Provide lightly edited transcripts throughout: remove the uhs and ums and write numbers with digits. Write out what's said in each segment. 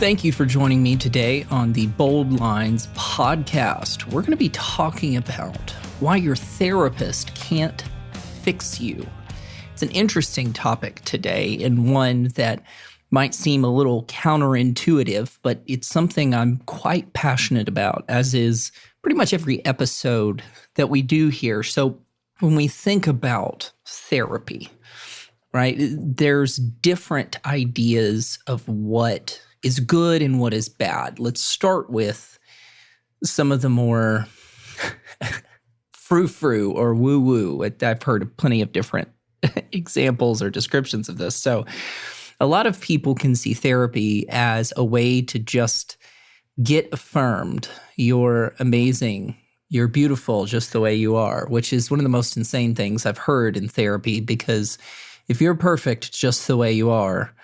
Thank you for joining me today on the Bold Lines podcast. We're going to be talking about why your therapist can't fix you. It's an interesting topic today, and one that might seem a little counterintuitive, but it's something I'm quite passionate about, as is pretty much every episode that we do here. So when we think about therapy, right, there's different ideas of what is good and what is bad. Let's start with some of the more frou-frou or woo-woo. I've heard plenty of different examples or descriptions of this. So a lot of people can see therapy as a way to just get affirmed. You're amazing. You're beautiful just the way you are, which is one of the most insane things I've heard in therapy, because if you're perfect just the way you are,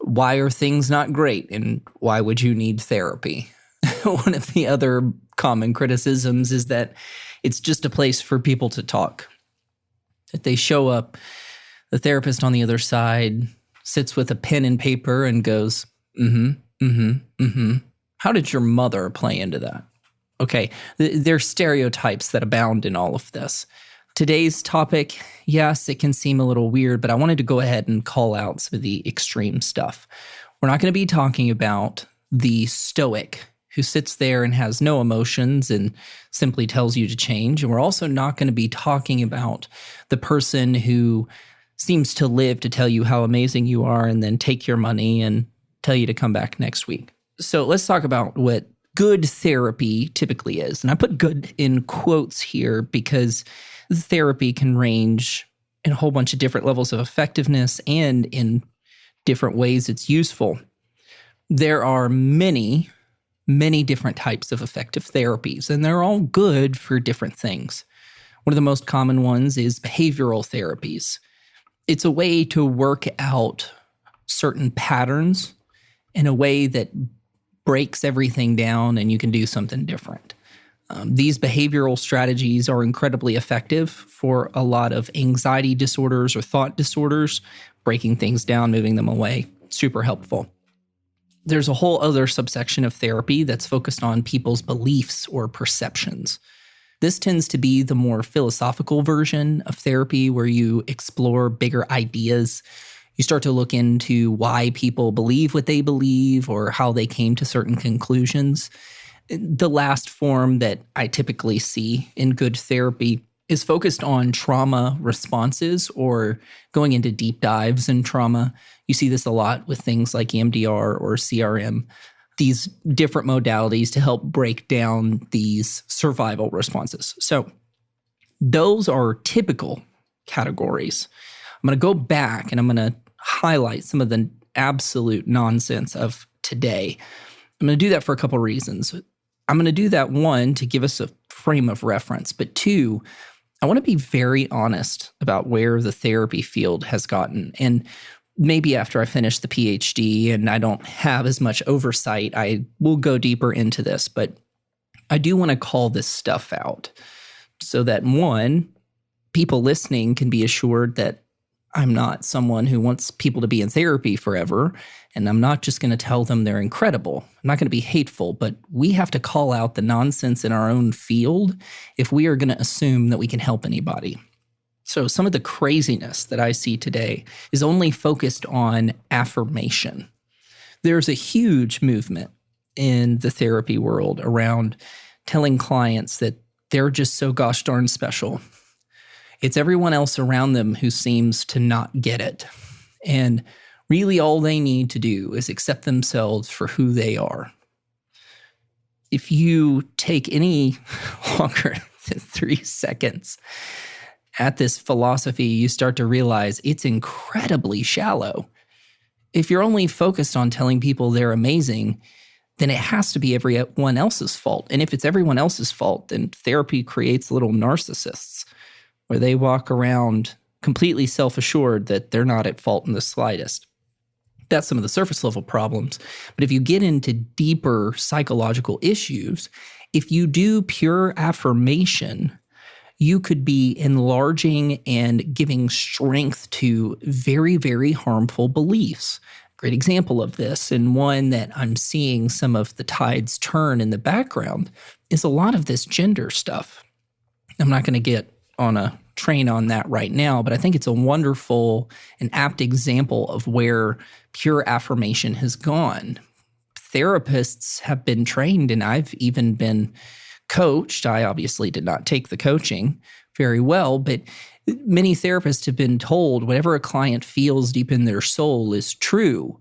why are things not great, and why would you need therapy? One of the other common criticisms is that it's just a place for people to talk. That they show up, the therapist on the other side sits with a pen and paper and goes, How did your mother play into that? Okay, there's stereotypes that abound in all of this. Today's topic, yes, it can seem a little weird, but I wanted to go ahead and call out some of the extreme stuff. We're not going to be talking about the stoic who sits there and has no emotions and simply tells you to change. And we're also not going to be talking about the person who seems to live to tell you how amazing you are and then take your money and tell you to come back next week. So let's talk about what good therapy typically is. And I put good in quotes here because therapy can range in a whole bunch of different levels of effectiveness and in different ways it's useful. There are many different types of effective therapies, and they're all good for different things. One of the most common ones is behavioral therapies. It's a way to work out certain patterns in a way that breaks everything down and you can do something different. These behavioral strategies are incredibly effective for a lot of anxiety disorders or thought disorders, breaking things down, moving them away, super helpful. There's a whole other subsection of therapy that's focused on people's beliefs or perceptions. This tends to be the more philosophical version of therapy, where you explore bigger ideas. You start to look into why people believe what they believe or how they came to certain conclusions. The last form that I typically see in good therapy is focused on trauma responses or going into deep dives in trauma. You see this a lot with things like EMDR or CRM, these different modalities to help break down these survival responses. So those are typical categories. I'm going to go back and I'm going to highlight some of the absolute nonsense of today. I'm going to do that for a couple of reasons. I'm going to do that, one, to give us a frame of reference, but two, I want to be very honest about where the therapy field has gotten. And maybe after I finish the PhD and I don't have as much oversight, I will go deeper into this, but I do want to call this stuff out so that, one, people listening can be assured that I'm not someone who wants people to be in therapy forever, and I'm not just going to tell them they're incredible. I'm not going to be hateful, but we have to call out the nonsense in our own field if we are going to assume that we can help anybody. So some of the craziness that I see today is only focused on affirmation. There's a huge movement in the therapy world around telling clients that they're just so gosh darn special. It's everyone else around them who seems to not get it. And really all they need to do is accept themselves for who they are. If you take any longer than 3 seconds at this philosophy, you start to realize it's incredibly shallow. If you're only focused on telling people they're amazing, then it has to be everyone else's fault. And if it's everyone else's fault, then therapy creates little narcissists, where they walk around completely self-assured that they're not at fault in the slightest. That's some of the surface level problems. But if you get into deeper psychological issues, if you do pure affirmation, you could be enlarging and giving strength to very, very harmful beliefs. great example of this, and one that I'm seeing some of the tides turn in the background, is a lot of this gender stuff. I'm not going to get on a train on that right now, but I think it's a wonderful and apt example of where pure affirmation has gone. Therapists have been trained, and I've even been coached. I obviously did not take the coaching very well, but many therapists have been told whatever a client feels deep in their soul is true.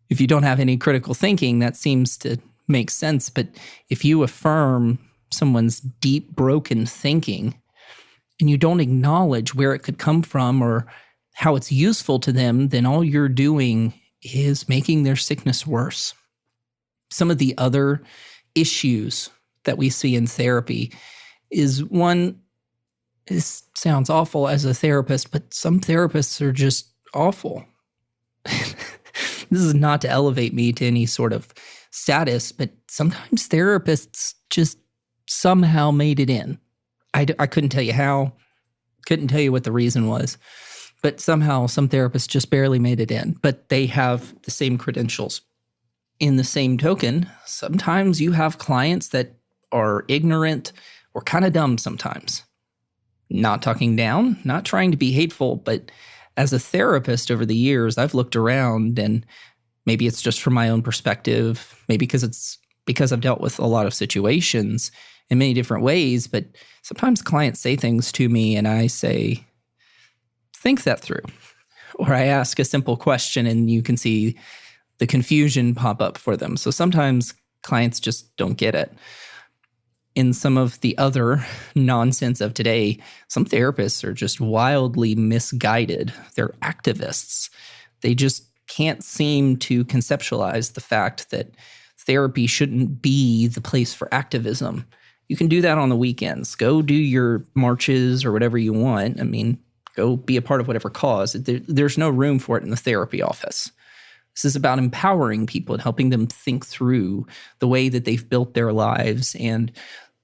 If you don't have any critical thinking, that seems to make sense. But if you affirm someone's deep, broken thinking, and you don't acknowledge where it could come from or how it's useful to them, then all you're doing is making their sickness worse. Some of the other issues that we see in therapy is one, this sounds awful as a therapist, but some therapists are just awful. This is not to elevate me to any sort of status, but sometimes therapists just somehow made it in. I couldn't tell you how, couldn't tell you what the reason was, but somehow some therapists just barely made it in, but they have the same credentials. In the same token, sometimes you have clients that are ignorant or kind of dumb sometimes. Not talking down, not trying to be hateful, but as a therapist over the years, I've looked around, and maybe it's just from my own perspective, maybe because I've dealt with a lot of situations in many different ways, but sometimes clients say things to me and I say, think that through. Or I ask a simple question and you can see the confusion pop up for them. So sometimes clients just don't get it. In some of the other nonsense of today, some therapists are just wildly misguided. They're activists. They just can't seem to conceptualize the fact that therapy shouldn't be the place for activism. You can do that on the weekends. Go do your marches or whatever you want. I mean, go be a part of whatever cause. There's no room for it in the therapy office. This is about empowering people and helping them think through the way that they've built their lives and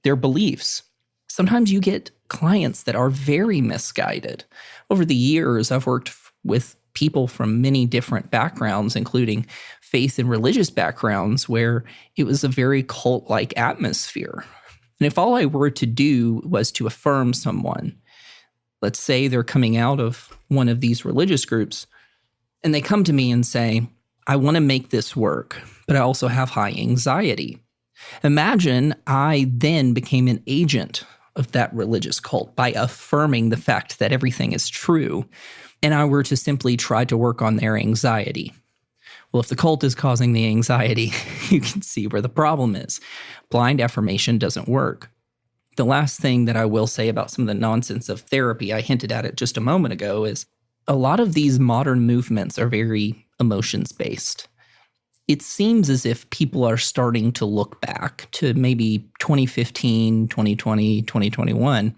their beliefs. Sometimes you get clients that are very misguided. Over the years, I've worked with people from many different backgrounds, including faith and religious backgrounds, where it was a very cult-like atmosphere. And if all I were to do was to affirm someone, let's say they're coming out of one of these religious groups, and they come to me and say, I want to make this work, but I also have high anxiety. Imagine I then became an agent of that religious cult by affirming the fact that everything is true, and I were to simply try to work on their anxiety. Well, if the cult is causing the anxiety, you can see where the problem is. Blind affirmation doesn't work. The last thing that I will say about some of the nonsense of therapy, I hinted at it just a moment ago, is a lot of these modern movements are very emotions-based. It seems as if people are starting to look back to maybe 2015, 2020, 2021,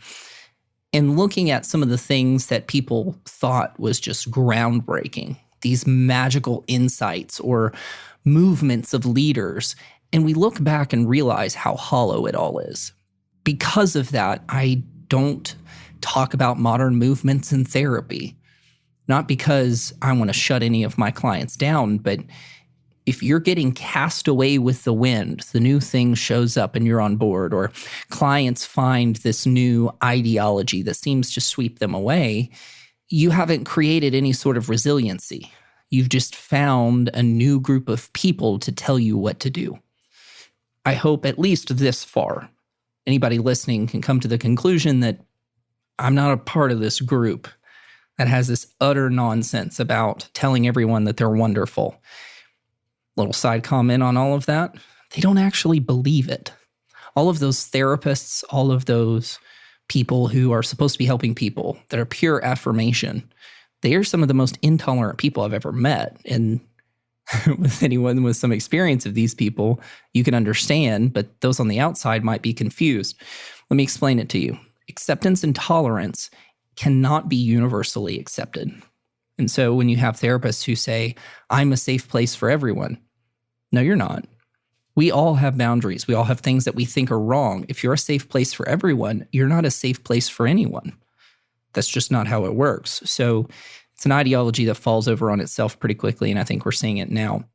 and looking at some of the things that people thought was just groundbreaking, these magical insights or movements of leaders, and we look back and realize how hollow it all is. Because of that, I don't talk about modern movements in therapy. Not because I want to shut any of my clients down, but if you're getting cast away with the wind, the new thing shows up and you're on board, or clients find this new ideology that seems to sweep them away, you haven't created any sort of resiliency. You've just found a new group of people to tell you what to do. I hope at least this far, anybody listening can come to the conclusion that I'm not a part of this group that has this utter nonsense about telling everyone that they're wonderful. Little side comment on all of that. They don't actually believe it. All of those therapists, all of those people who are supposed to be helping people that are pure affirmation, they are some of the most intolerant people I've ever met. And with anyone with some experience of these people, you can understand, but those on the outside might be confused. Let me explain it to you. Acceptance and tolerance cannot be universally accepted. And so when you have therapists who say, I'm a safe place for everyone, no, you're not. We all have boundaries. We all have things that we think are wrong. If you're a safe place for everyone, you're not a safe place for anyone. That's just not how it works. So It's an ideology that falls over on itself pretty quickly, and I think we're seeing it now.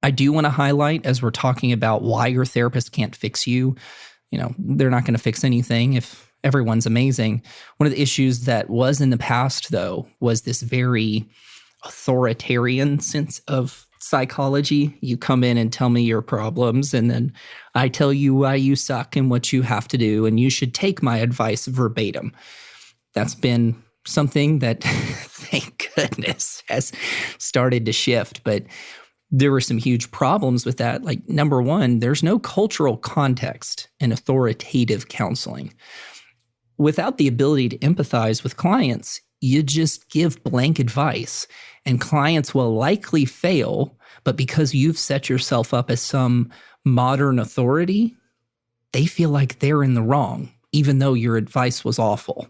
I do want to highlight, as we're talking about why your therapist can't fix you, they're not going to fix anything if everyone's amazing. One of the issues that was in the past, though, was this very authoritarian sense of psychology. You come in and tell me your problems, and then I tell you why you suck and what you have to do, and you should take my advice verbatim. That's been something that, thank goodness, has started to shift, but there were some huge problems with that. Like, number one, there's no cultural context in authoritative counseling. Without the ability to empathize with clients, you just give blank advice, and clients will likely fail, but because you've set yourself up as some modern authority, they feel like they're in the wrong, even though your advice was awful.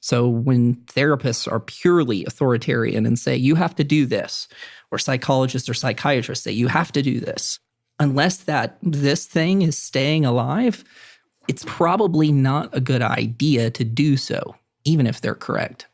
So when therapists are purely authoritarian and say, you have to do this, or psychologists or psychiatrists say, you have to do this, unless this thing is staying alive, it's probably not a good idea to do so, even if they're correct.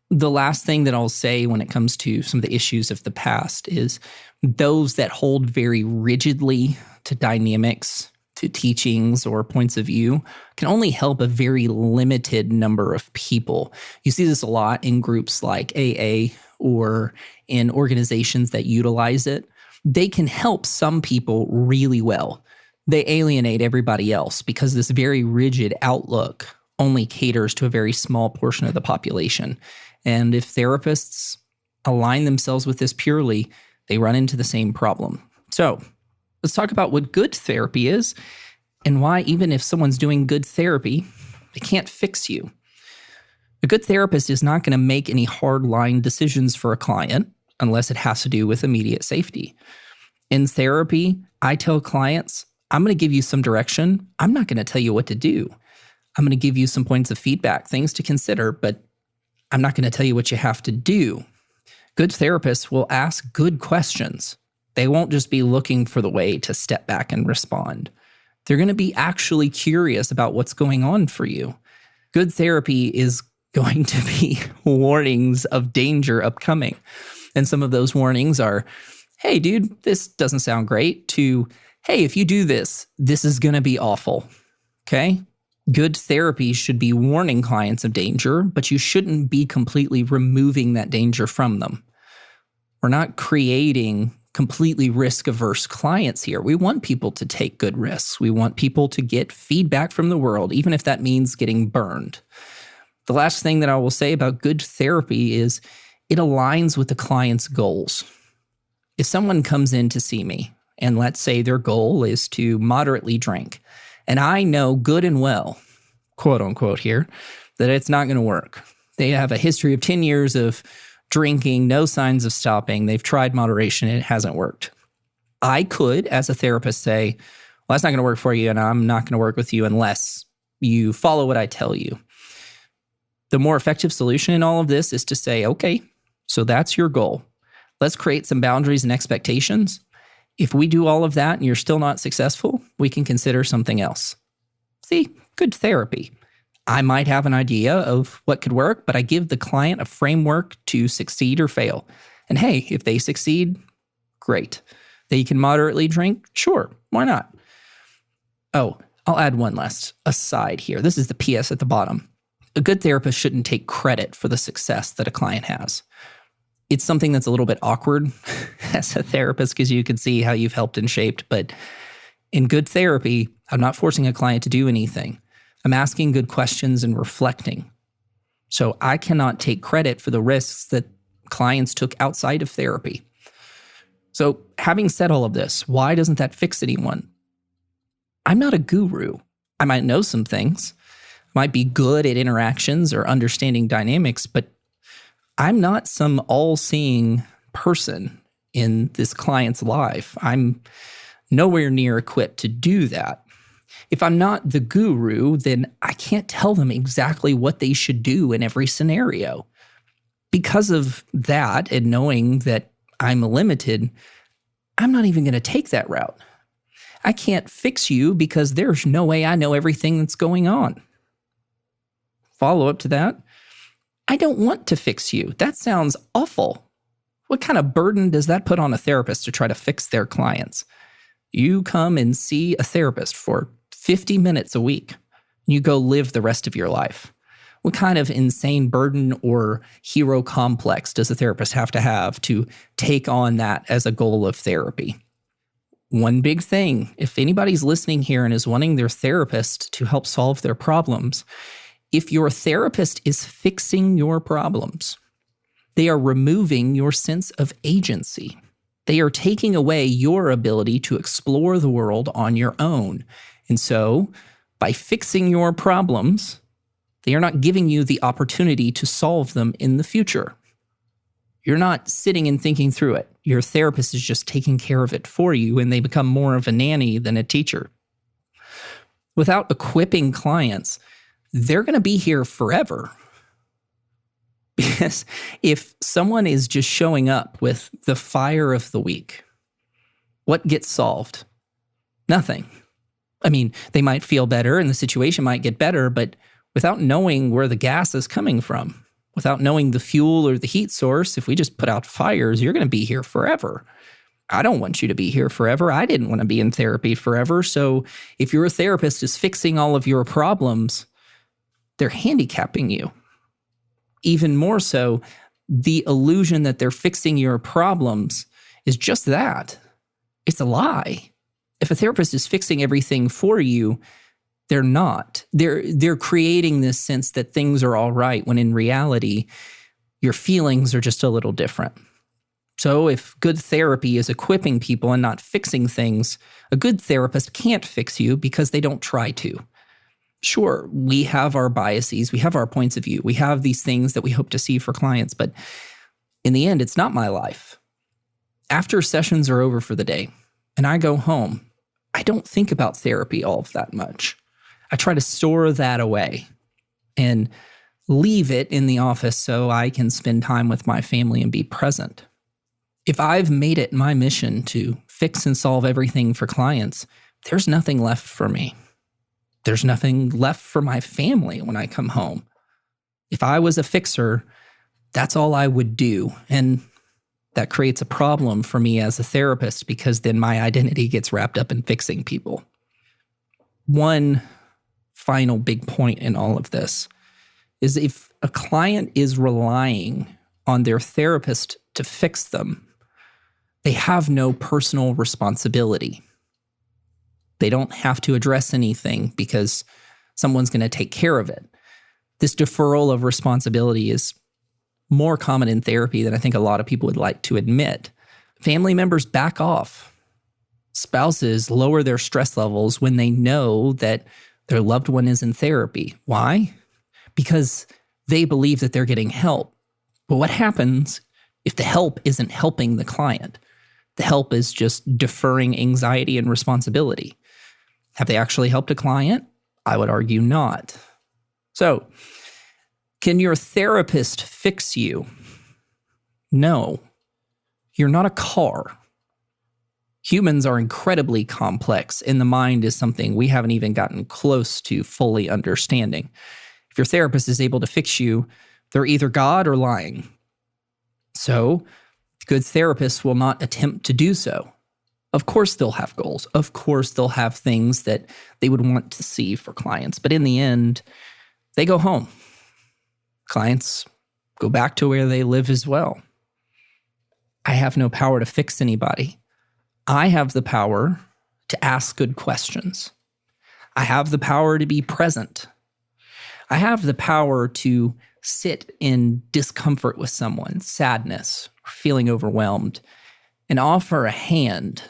The last thing that I'll say when it comes to some of the issues of the past is those that hold very rigidly to dynamics, to teachings or points of view can only help a very limited number of people. You see this a lot in groups like AA or in organizations that utilize it. They can help some people really well. They alienate everybody else because this very rigid outlook only caters to a very small portion of the population. And if therapists align themselves with this purely, they run into the same problem. So let's talk about what good therapy is and why, even if someone's doing good therapy, they can't fix you. A good therapist is not going to make any hard-line decisions for a client unless it has to do with immediate safety. In therapy, I tell clients, I'm going to give you some direction. I'm not going to tell you what to do. I'm going to give you some points of feedback, things to consider, but I'm not going to tell you what you have to do. Good therapists will ask good questions. They won't just be looking for the way to step back and respond. They're going to be actually curious about what's going on for you. Good therapy is going to be warnings of danger upcoming. And some of those warnings are, hey, dude, this doesn't sound great, to, hey, if you do this, this is going to be awful. Okay? Good therapy should be warning clients of danger, but you shouldn't be completely removing that danger from them. We're not creating completely risk-averse clients here. We want people to take good risks. We want people to get feedback from the world, even if that means getting burned. The last thing that I will say about good therapy is it aligns with the client's goals. If someone comes in to see me, and let's say their goal is to moderately drink, and I know good and well, quote unquote here, that it's not going to work. They have a history of 10 years of drinking, no signs of stopping. They've tried moderation and it hasn't worked. I could, as a therapist, say, well, that's not going to work for you, and I'm not going to work with you unless you follow what I tell you. The more effective solution in all of this is to say, okay, so that's your goal. Let's create some boundaries and expectations. If we do all of that and you're still not successful, we can consider something else. See, good therapy. I might have an idea of what could work, but I give the client a framework to succeed or fail. And hey, if they succeed, great. They can moderately drink? Sure, why not? Oh, I'll add one last aside here. This is the PS at the bottom. A good therapist shouldn't take credit for the success that a client has. It's something that's a little bit awkward as a therapist because you can see how you've helped and shaped. But in good therapy, I'm not forcing a client to do anything. I'm asking good questions and reflecting. So I cannot take credit for the risks that clients took outside of therapy. So having said all of this, why doesn't that fix anyone? I'm not a guru. I might know some things, might be good at interactions or understanding dynamics, but I'm not some all-seeing person in this client's life. I'm nowhere near equipped to do that. If I'm not the guru, then I can't tell them exactly what they should do in every scenario. Because of that, and knowing that I'm limited, I'm not even going to take that route. I can't fix you because there's no way I know everything that's going on. Follow up to that, I don't want to fix you. That sounds awful. What kind of burden does that put on a therapist to try to fix their clients? You come and see a therapist for 50 minutes a week. You go live the rest of your life. What kind of insane burden or hero complex does a therapist have to take on that as a goal of therapy? One big thing, if anybody's listening here and is wanting their therapist to help solve their problems, if your therapist is fixing your problems, they are removing your sense of agency. They are taking away your ability to explore the world on your own. And so, by fixing your problems, they are not giving you the opportunity to solve them in the future. You're not sitting and thinking through it. Your therapist is just taking care of it for you, and they become more of a nanny than a teacher. Without equipping clients, they're going to be here forever. Because if someone is just showing up with the fire of the week, what gets solved? Nothing. I mean, they might feel better and the situation might get better, but without knowing where the gas is coming from, without knowing the fuel or the heat source, if we just put out fires, you're going to be here forever. I don't want you to be here forever. I didn't want to be in therapy forever. So if your therapist is fixing all of your problems, they're handicapping you. Even more so, the illusion that they're fixing your problems is just that. It's a lie. If a therapist is fixing everything for you, they're not. They're creating this sense that things are all right, when in reality, your feelings are just a little different. So if good therapy is equipping people and not fixing things, a good therapist can't fix you because they don't try to. Sure, we have our biases, we have our points of view, we have these things that we hope to see for clients, but in the end, it's not my life. After sessions are over for the day and I go home, I don't think about therapy all of that much. I try to store that away and leave it in the office so I can spend time with my family and be present. If I've made it my mission to fix and solve everything for clients, there's nothing left for me. There's nothing left for my family when I come home. If I was a fixer, that's all I would do. And that creates a problem for me as a therapist, because then my identity gets wrapped up in fixing people. One final big point in all of this is, if a client is relying on their therapist to fix them, they have no personal responsibility. They don't have to address anything because someone's going to take care of it. This deferral of responsibility is more common in therapy than I think a lot of people would like to admit. Family members back off. Spouses lower their stress levels when they know that their loved one is in therapy. Why? Because they believe that they're getting help. But what happens if the help isn't helping the client? The help is just deferring anxiety and responsibility. Have they actually helped a client? I would argue not. So, can your therapist fix you? No. You're not a car. Humans are incredibly complex, and the mind is something we haven't even gotten close to fully understanding. If your therapist is able to fix you, they're either God or lying. So, good therapists will not attempt to do so. Of course they'll have goals. Of course they'll have things that they would want to see for clients. But in the end, they go home. Clients go back to where they live as well. I have no power to fix anybody. I have the power to ask good questions. I have the power to be present. I have the power to sit in discomfort with someone, sadness, feeling overwhelmed, and offer a hand.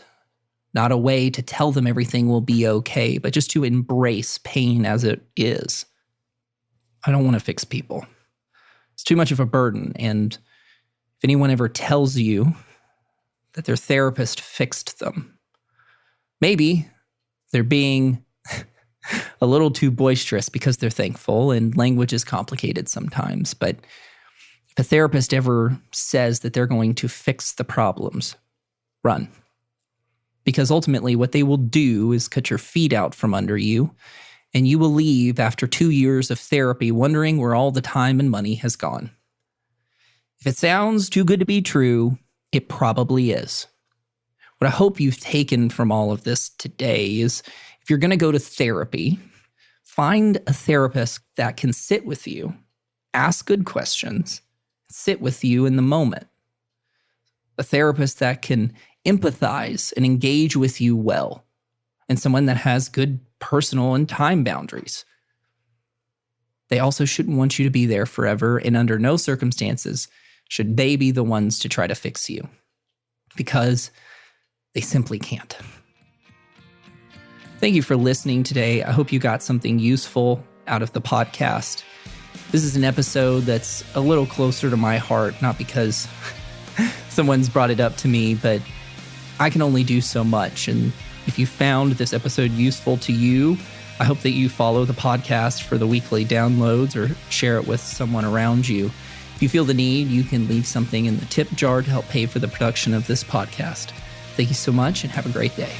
Not a way to tell them everything will be okay, but just to embrace pain as it is. I don't want to fix people. It's too much of a burden. And if anyone ever tells you that their therapist fixed them, maybe they're being a little too boisterous because they're thankful, and language is complicated sometimes. But if a therapist ever says that they're going to fix the problems, run. Because ultimately what they will do is cut your feet out from under you and you will leave after 2 years of therapy wondering where all the time and money has gone. If it sounds too good to be true, it probably is. What I hope you've taken from all of this today is if you're going to go to therapy, find a therapist that can sit with you, ask good questions, sit with you in the moment. A therapist that can empathize and engage with you well, and someone that has good personal and time boundaries. They also shouldn't want you to be there forever, and under no circumstances should they be the ones to try to fix you, because they simply can't. Thank you for listening today. I hope you got something useful out of the podcast. This is an episode that's a little closer to my heart, not because someone's brought it up to me, but I can only do so much. And if you found this episode useful to you, I hope that you follow the podcast for the weekly downloads or share it with someone around you. If you feel the need, you can leave something in the tip jar to help pay for the production of this podcast. Thank you so much and have a great day.